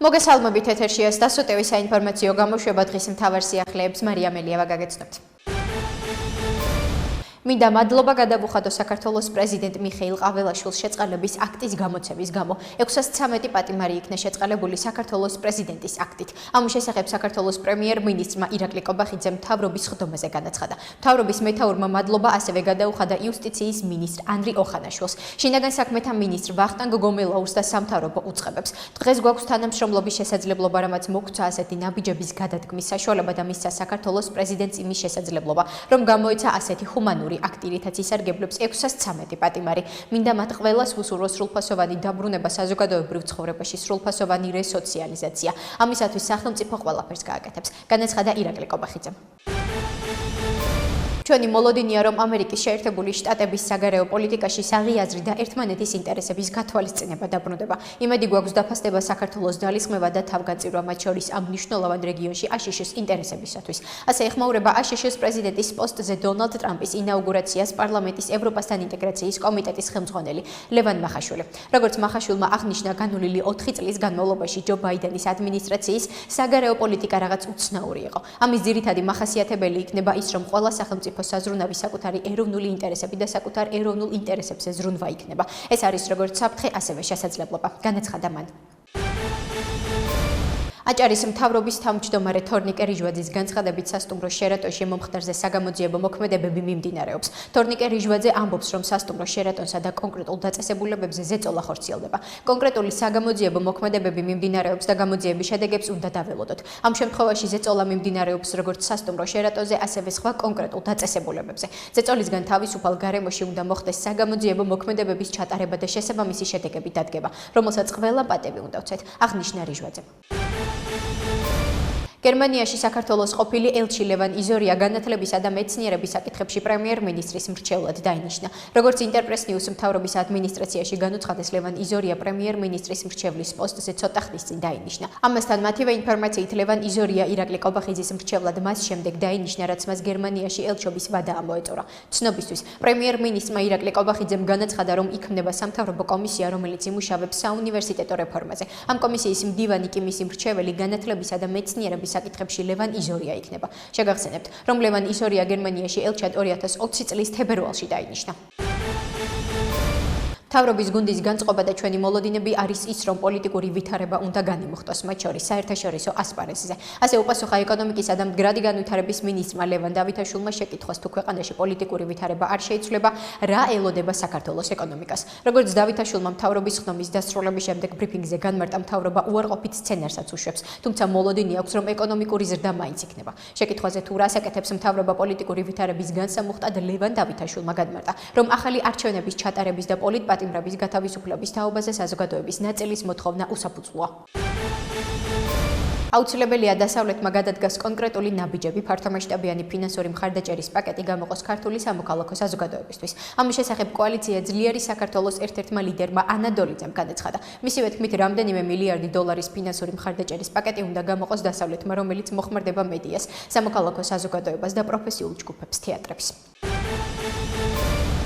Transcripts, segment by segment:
მოგესალმებით ეთერშია სტასოტევი საინფორმაციო გამოშვება დღის მთავარ სიახლეებს მარია მელიევა გაგეცნობთ. მინდა მადლობა გადავუხადო საქართველოს პრეზიდენტ მიხეილ ყაველაშვილს შეწყალების აქტის გამოცემის გამო 613 პატიმარი იქნა შეწყალებული საქართველოს პრეზიდენტის აქტით. ამის შესახებ საქართველოს პრემიერ-მინისტრმა ირაკლი კობახიძემ მთავრობის ხდომაზე განაცხადა. მთავრობის მეთაურმა მადლობა ასევე გადაუხადა იუსტიციის მინისტრ ანდრი ოხანაშვილს, შინაგან საქმეთა მინისტრ ვახტანგ გომელაურს და სამთავრობო უწყებებს. დღეს გვაქვს თანამშრომლობის შესაძლებლობა, რამაც მოგცა ასეთი ნაბიჯების გადადგმის საშუალება და მისცა საქართველოს პრეზიდენტს იმის შესაძლებლობა, რომ გამოეცა ასეთი ჰუმანური აქტი, რითაც ისარგებლებს 613 პატიმარი. მინდა მათ ყველას ვუსურვო სრულფასოვანი დაბრუნება საზოგადოებრივ ცხოვრებაში, სრულფასოვანი რესოციალიზაცია. ამისათვის სახელმწიფო ყველაფერს გააკეთებს, განაცხადა ირაკლი კობახიძემ. ჩვენი მოლოდინია, რომ ამერიკის შეერთებული შტატების საგარეო პოლიტიკაში საღიაზრი და ერთმანეთის ინტერესების გათვალისწინება დაბრუნდება. იმედი გვაქვს დაფასდება საქართველოს ძალისხმევა და თავგანწირვა მათ შორის ამ მნიშვნელოვან რეგიონში აშშ-ის ინტერესებისათვის. ასე ეხმაურება აშშ-ის პრეზიდენტის პოსტზე დონალდ ტრამპის ინაუგურაციას პარლამენტის ევროპასთან ინტეგრაციის კომიტეტის ხელმძღვანელი ლევან მახაშვილი. როგორც მახაშვილმა აღნიშნა, განვლილი 4 წლის განმავლობაში ჯო ბაიდენის ადმინისტრაციის საგარეო პოლიტიკა რაღაც უცნაური იყო. ამის ძირითადი მახასიათებელი იქნება ის, რომ ყველა სახელმწიფო საზრუნავი საკუთარი ეროვნული ინტერესები და საკუთარ ეროვნულ ინტერესებზე ზრუნვა იქნება. ეს არის როგორც საფრთხე, ასევე შესაძლებლობა, განაცხადა მან. აჭარის მთავრობის თავმჯდომარე თორნიკე რიჟვაძის განცხადებით სასტუმრო შერატონში მომხდარზე საგამოძიებო მოქმედებები მიმდინარეობს. თორნიკე რიჟვაძე ამბობს, რომ სასტუმრო შერატონსა და კონკრეტულ დაწესებულებებზე ზეწოლა ხორციელდება. კონკრეტული საგამოძიებო მოქმედებები მიმდინარეობს და გამოძიების შედეგებს უნდა დაველოდოთ. ამ შემთხვევაში ზეწოლა მიმდინარეობს როგორც სასტუმრო შერატონზე, ასევე სხვა კონკრეტულ დაწესებულებებზე. ზეწოლისგან თავისუფალ გარემოში უნდა მოხდეს საგამოძიებო მოქმედებების ჩატარება და შესაბამისი შედეგები დადგება, რომელსაც ყველა პატევი უნდა ვცეთ, აღნიშნა რიჟვაძემ. გერმანიაში საქართველოს ყოფილი ელჩი ლევან იზორია განათლებისა და მეცნიერების საკითხებში პრემიერ-მინისტრის მრჩევლად დაინიშნა. როგორც ინტერპრეს ნიუს მთავრობის ადმინისტრაციაში განუცხადეს, ლევან იზორია პრემიერ-მინისტრის მრჩევლის პოსტზე ცოტა ხნის წინ დაინიშნა. ამასთან მათივე ინფორმაციით ლევან იზორია ირაკლი კობახიძის მრჩევლად მას შემდეგ დაინიშნა, რაც მას გერმანიაში ელჩობის ვადა ამოეწურა. ცნობისთვის, პრემიერ-მინისტრმა ირაკლი კობახიძემ განაცხადა, რომ იქმნება სამთავრობო კომისია, რომელიც იმუშავებს საუნივერსიტეტო რეფორმაზე. ამ კომისიის მდივანი კი მისი მრჩეველი განათლებისა და მეცნიერების საკითხებში ლევან იზორია იქნება. შეგახსენებთ, რომ ლევან იზორია გერმანიაში ელჩად 2020 წლის თებერვალში დაინიშნა. მთავრობის გუნდის განწყობა და ჩვენი მოლოდინები არის ის, რომ პოლიტიკური ვითარება უნდა განიმუხტოს, მათ შორის საერთაშორისო ასპარეზზე. ასე უპასუხა ეკონომიკისა და მდგრადი განვითარების მინისტრმა ლევან დავითაშვილმა შეკითხვას, თუ ქვეყანაში პოლიტიკური ვითარება არ შეიცვლება, რა ელოდება საქართველოს ეკონომიკას. როგორც დავითაშვილმა მთავრობის ხდომის დასრულების შემდეგ ბრიფინგზე განმარტა, მთავრობა უარყოფით სცენარსაც უშვებს, თუმცა მოლოდინი აქვს, რომ ეკონომიკური ზრდა მაინც იქნება. შეკითხვაზე, თუ რას აკეთებს მთავრობა პოლიტიკური ვითარების განსამუხტად, ლევან დავითაშვილმა განმარტა, რომ ახალი არჩევნების ჩატარების და პატიმრების გათავისუფლების თაობაზე საზოგადოების ნაწილის მოთხოვნა უსაფუძვლოა. აუცილებელია დასავლეთმა გადადგას კონკრეტული ნაბიჯები ფართომასშტაბიანი ფინანსური მხარდაჭერის პაკეტი გამოყოს ქართული სამოქალაქო საზოგადოებისთვის. ამის შესახებ კოალიცია ძლიერი საქართველოს ერთ-ერთმა ლიდერმა ანადოლიძემ განაცხადა. მისივე თქმით, რამდენიმე მილიარდი დოლარის ფინანსური მხარდაჭერის პაკეტი უნდა გამოყოს დასავლეთმა, რომელიც მოხმარდება მედიას, სამოქალაქო საზოგადოებას და პროფესიულ ჯგუფებს, თეატრებს.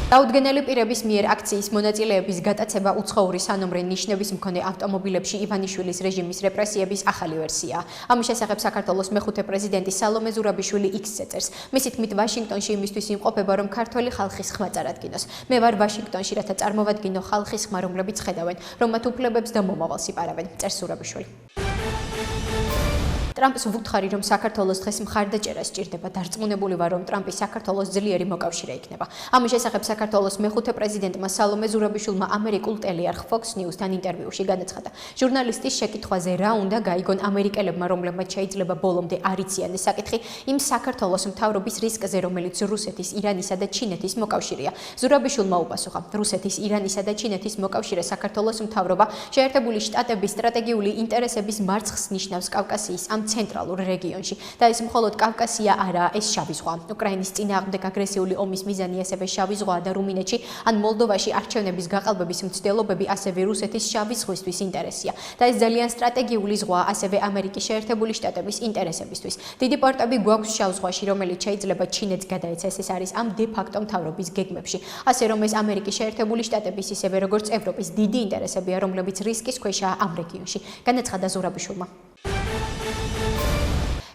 დაუდგენელი პირების მიერ აქციის მონაწილეების გატაცება უცხოური სანომრე ნიშნების მქონე ავტომობილებში ივანიშვილის რეჟიმის რეპრესიების ახალი ვერსია. ამის შესახებ საქართველოს მეხუთე პრეზიდენტი სალომე ზურაბიშვილი X-ზე წერს. მისი თქმით, ვაშინგტონში იმისთვის იმყოფება, რომ ქართველი ხალხის ხმა წარადგინოს. მე ვარ ვაშინგტონში, რათა წარმოვადგინო ხალხის ხმა, რომლებიც ხედავენ, რომ მათ უფლებებს და მომავალს იპარავენ, წერს ზურაბიშვილი. ტრამპს ვუთხარი, რომ საქართველოს დღეს მხარდაჭერა სჭირდება. დარწმუნებული ვარ, რომ ტრამპი საქართველოს ძლიერი მოკავშირე იქნება. ამის შესახებ საქართველოს მეხუთე პრეზიდენტმა სალომე ზურაბიშვილმა ამერიკულ ტელეარხ Fox News-თან ინტერვიუში განაცხადა. ჟურნალისტის შეკითხვაზე, რა უნდა გაიგონ ამერიკელებმა, რომლებმაც შეიძლება ბოლომდე არ იციან საკითხი იმ საქართველოს მთავრობის რისკზე, რომელიც რუსეთის, ირანისა და ჩინეთის მოკავშირეა. ზურაბიშვილმა უპასუხა, რუსეთის, ირანისა და ჩინეთის მოკავშირე საქართველოს მთავრობა შეერთებული შტატების სტრატეგიული ინტერესების მარცხს ნიშნავს კავკასიის ამ ცენტრალურ რეგიონში და ეს მხოლოდ კავკასია არაა, ეს შავი ზღვა. უკრაინის წინააღმდეგ აგრესიული ომის მიზანი ასევე შავი ზღვა და რუმინეთში ან მოლდოვაში არჩევნების გაყალბების მცდელობები ასევე რუსეთის შავი ზღვისთვის ინტერესია და ეს ძალიან სტრატეგიული ზღვა ასევე ამერიკის შეერთებული შტატების ინტერესებისთვის. დიდი პორტები გვაქვს შავ ზღვაში, რომელიც შეიძლება ჩინეთს გადაეცეს, ეს არის ამ დე-ფაქტო მთავრობის გეგმებში. ასე რომ ეს ამერიკის შეერთებული შტატების ისევე როგორც ევროპის დიდი ინტერესებია, რომლებიც რისკის ქვეშაა ამ რეგიონში. განაცხადა ზურაბიშვილმა.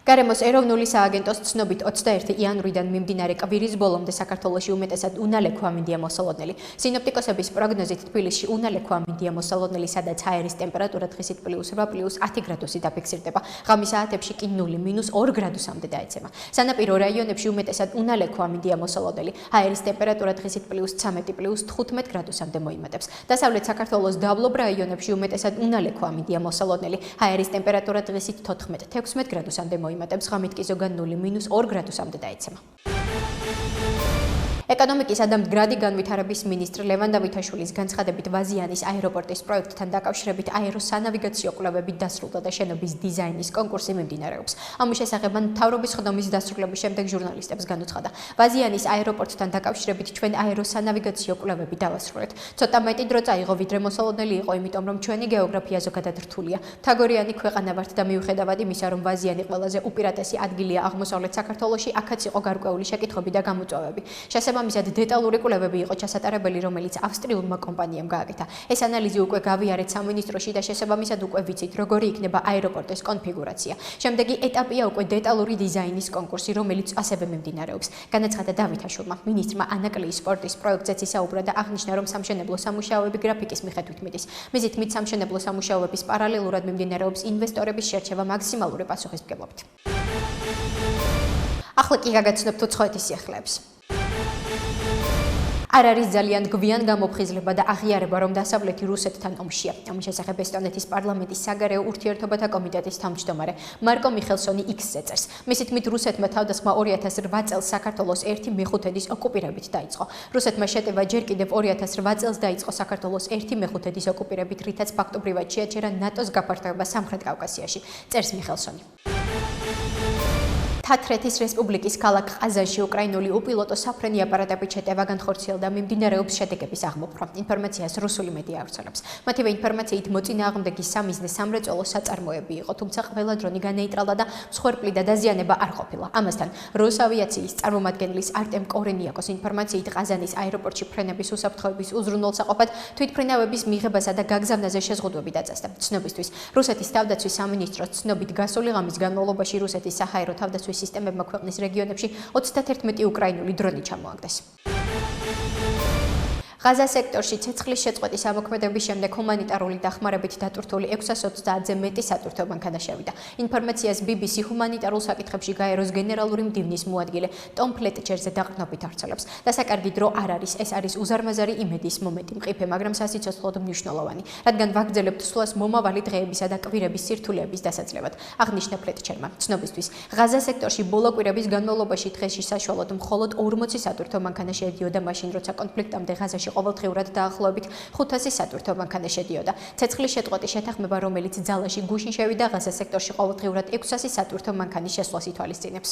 გარემოს ეროვნული სააგენტოს ცნობით 21 იანვრიდან მიმდინარე კვირის ბოლომდე საქართველოში უმეტესად უნალექვა მინდია მოსალოდნელი. სინოპტიკოსების პროგნოზით თბილისში უნალექვა მინდია მოსალოდნელი, სადაც აერის ტემპერატურა დღისით +8 +10 გრადუსი დაფიქსირდება. ღამის საათებში კი 0 -2 გრადუსამდე დაეცემა. სანაპირო რაიონებში უმეტესად უნალექვა მინდია მოსალოდნელი. აერის ტემპერატურა დღისით +13 +15 გრადუსამდე მოიმატებს. დასავლეთ საქართველოს დაბლობ რაიონებში უმეტესად უნალექვა მინდია მოსალოდნელი. აერის ტემპერატურა დღისით 14-16 გრადუსამდე მოიმატებს. ღამით კი ზოგან 0-2 გრადუსამდე დაეცემა. ეკონომიკის ადამდგრადი განვითარების მინისტრ ლევან დავითაშვილის განცხადებით ვაზიანის აეროპორტის პროექტთან დაკავშირებით აეროსანავიგაციო კვლევები დასრულდა და შენობის დიზაინის კონკურსი მიმდინარეობს. ამის შესახებ მთავრობის ხდომის დასრულების შემდეგ ჟურნალისტებს განუცხადა. ვაზიანის აეროპორტთან დაკავშირებით ჩვენ აეროსანავიგაციო კვლევები დავასრულეთ. ცოტა მეტი დრო წაიღო, ვიდრე მოსალოდნელი იყო, იმიტომ რომ ჩვენი გეოგრაფია ზოგადად რთულია. მთაგორიანი ქვეყანა ვართ და მიუხედავად იმისა, რომ ვაზიანი ყველაზე უპირატესი ადგილია აღმოსავლეთ საქართველოში, აქაც იყო გარკვეული შეკითხვები და გამოწვევები. შესაბამისად დეტალური კვლევები იყო ჩასატარებელი, რომელიც ავსტრიულმა კომპანიამ გააკეთა. ეს ანალიზი უკვე გავიარეთ სამინისტროში და შესაბამისად უკვე ვიცით, როგორი იქნება აეროპორტის კონფიგურაცია. შემდეგი ეტაპია უკვე დეტალური დიზაინის კონკურსი, რომელიც ასევე მიმდინარეობს. განაცხადა დავითაშვილმა. მინისტრმა ანაკლიის სპორტის პროექტზეც ისაუბრა და აღნიშნა, რომ სამშენებლო სამუშაოები გრაფიკის მიხედვით მიდის. მიზით მით სამშენებლო სამუშაოების პარალელურად მიმდინარეობს ინვესტორების შერჩევა მაქსიმალური პასუხისმგებლობით. ახლა კი გაგაცნობთ უცხოეთის სიახლეებს. არ არის ძალიან გვიან გამოფხიზლება და აღიარება, რომ დასავლეთი რუსეთთან ომშია. ამის შესახებ ესტონეთის პარლამენტის საგარეო ურთიერთობათა კომიტეტის თავმჯდომარე მარკო მიხელსონი X-ზე წერს. მისით მით რუსეთმა თავდასხმა 2008 წელს საქართველოს 1/5-ის ოკუპირებით დაიწყო. რუსეთმა შეტევა ჯერ კიდევ 2008 წელს დაიწყო საქართველოს 1/5-ის ოკუპირებით, რითაც ფაქტობრივად შეაჩერა ნატოს გაფართოება სამხრეთ კავკასიაში, წერს მიხელსონი. თათრეთის რესპუბლიკის ქალაქ ყაზანში უკრაინული უპილოტო საფრენი აპარატებით შეტევა განხორციელდა, მიმდინარეობს შედეგების აღმოფხვრა. ინფორმაციას რუსული მედია ავრცელებს. მათივე ინფორმაციით მოწინააღმდეგის სამიზნე სამრეწველო საწარმოები იყო, თუმცა ყველა დრონი განეიტრალდა და მსხვერპლი და დაზიანება არ ყოფილა. ამასთან, როსავიაციის წარმომადგენლის არტემ კორენიაკოს ინფორმაციით ყაზანის აეროპორტში ფრენების უსაფრთხოების უზრუნველსაყოფად თვითმფრინავების მიღებასა და გაგზავნაზე შეზღუდვები დაწესდა. ცნობისთვის, რუსეთის თავდაცვის სამინისტროს ცნობით გასული ღამის განმავლობაში რუსეთის საჰაერო თავდაცვის სისტემებმა ქვეყნის რეგიონებში 31 უკრაინული დრონი ჩამოაგდეს. ღაზა სექტორში ცეცხლის შეწყვეტის ამოქმედების შემდეგ ჰუმანიტარული დახმარებით დატვირთული 630-ზე მეტი სატვირთო მანქანა შევიდა. ინფორმაციას BBC ჰუმანიტარულ საკითხებში გაეროს გენერალური მდივნის მოადგილე ტომ ფლეტჩერზე დაყრდნობით ავრცელებს. დასაკარგი დრო არ არის, ეს არის უზარმაზარი იმედის მომენტი, მყიფე, მაგრამ სასიცოცხლოდ მნიშვნელოვანი, რადგან ვაგრძელებთ სვლას მომავალი დღეებისა და კვირების სირთულეების დასაძლევად, აღნიშნა ფლეტჩერმა. ცნობისთვის, ღაზა სექტორში ბოლო კვირების განმავლობაში დღეში საშუალოდ მხოლოდ 40 სატვირთო მანქანა შედიოდა მაშინ, როცა კონფლიქტამდე ღაზაში ყოველდღიურად დაახლოებით 500 სატვირთო მანქანა შედიოდა. ცეცხლის შეწყვეტის შეთანხმება, რომელიც ძალაში გუშინ შევიდა, ღაზა სექტორში ყოველდღიურად 600 სატვირთო მანქანის შესვლას ითვალისწინებს.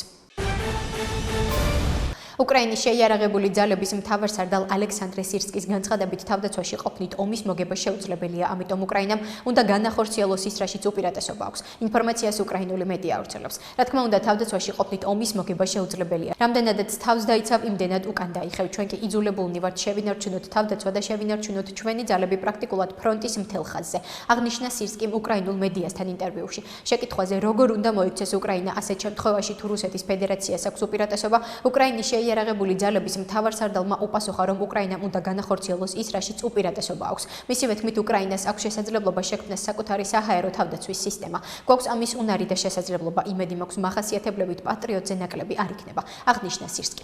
უკრაინის შეიარაღებული ძალების მთავარსარდალ ალექსანდრე სირსკის განცხადებით თავდაცვაში ყოფნით ომის მოგება შეუძლებელია, ამიტომ უკრაინამ უნდა განახორციელოს ის, რაშიც უპირატესობა აქვს. ინფორმაციას უკრაინული მედია ავრცელებს. რა თქმა უნდა, თავდაცვაში ყოფნით ომის მოგება შეუძლებელია. რამდენადაც თავს დაიცავ, იმდენად უკან დაიხევ. ჩვენ კი იძულებულნი ვართ შევინარჩუნოთ თავდაცვა და შევინარჩუნოთ ჩვენი ძალები პრაქტიკულად ფრონტის მთელ ხაზზე, აღნიშნა სირსკიმ უკრაინულ მედიასთან ინტერვიუში. შეკითხვაზე, როგორ უნდა მოიქცეს უკრაინა ასეთ შემთხვევაში, თუ რუსეთის ფედერაციას აქვს უპირატესობა, უკრაინის შეიარაღებული ძალების მთავარსარდალმა უპასუხა, რომ უკრაინამ უნდა განახორციელოს ის, რაშიც უპირატესობა აქვს. მისივე თქმით, უკრაინას აქვს შესაძლებლობა შექმნას საკუთარი საჰაერო თავდაცვის სისტემა. გვაქვს ამის უნარი და შესაძლებლობა, იმედი მაქვს, მახასიათებლებით პატრიოტზე ნაკლები არ იქნება, აღნიშნა სირსკი.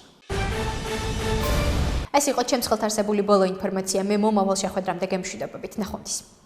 ეს იყო ჩემს ხელთ არსებული ბოლო ინფორმაცია. მე მომავალ შეხვედრამდე გემშვიდობებით. ნახვამდის.